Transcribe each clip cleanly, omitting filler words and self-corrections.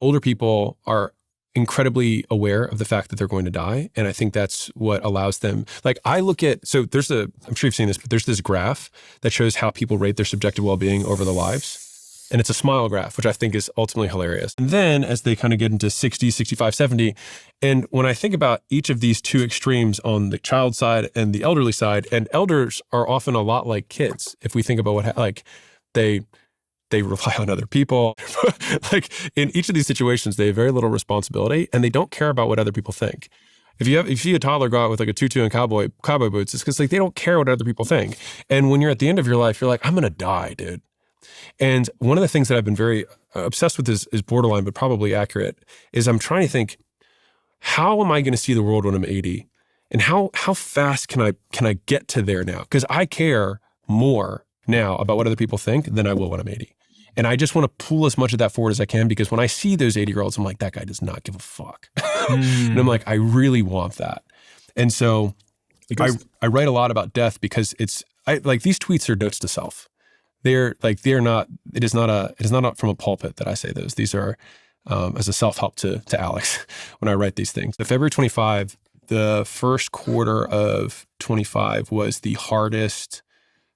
older people are incredibly aware of the fact that they're going to die. And I think that's what allows them. Like I look at, so I'm sure you've seen this, but there's this graph that shows how people rate their subjective well-being over their lives. And it's a smile graph, which I think is ultimately hilarious. And then as they kind of get into 60, 65, 70, and when I think about each of these two extremes on the child side and the elderly side, and elders are often a lot like kids. If we think about like they rely on other people. Like in each of these situations, they have very little responsibility and they don't care about what other people think. If you see a toddler go out with like a tutu and cowboy boots, it's because like they don't care what other people think. And when you're at the end of your life, you're like, I'm gonna die, dude. And one of the things that I've been very obsessed with is borderline, but probably accurate, is I'm trying to think, how am I going to see the world when I'm 80? And how fast can I get to there now? Because I care more now about what other people think than I will when I'm 80. And I just want to pull as much of that forward as I can, because when I see those 80-year-olds, I'm like, that guy does not give a fuck. And I'm like, I really want that. And so I write a lot about death because like these tweets are notes to self. It is not from a pulpit that I say those. These are as a self-help to Alex when I write these things. So February 25, the first quarter of 25 was the hardest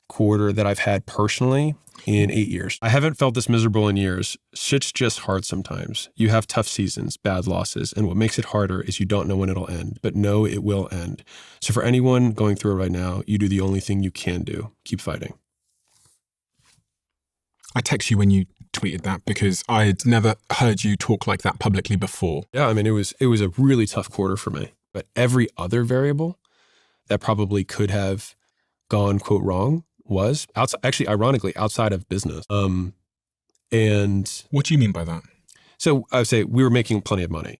quarter that I've had personally in 8 years. I haven't felt this miserable in years. Shit's just hard sometimes. You have tough seasons, bad losses, and what makes it harder is you don't know when it'll end, but know it will end. So for anyone going through it right now, you do the only thing you can do. Keep fighting. I text you when you tweeted that because I'd never heard you talk like that publicly before. Yeah, I mean, it was a really tough quarter for me, but every other variable that probably could have gone, quote, wrong was actually, ironically, outside of business. And what do you mean by that? So I would say we were making plenty of money.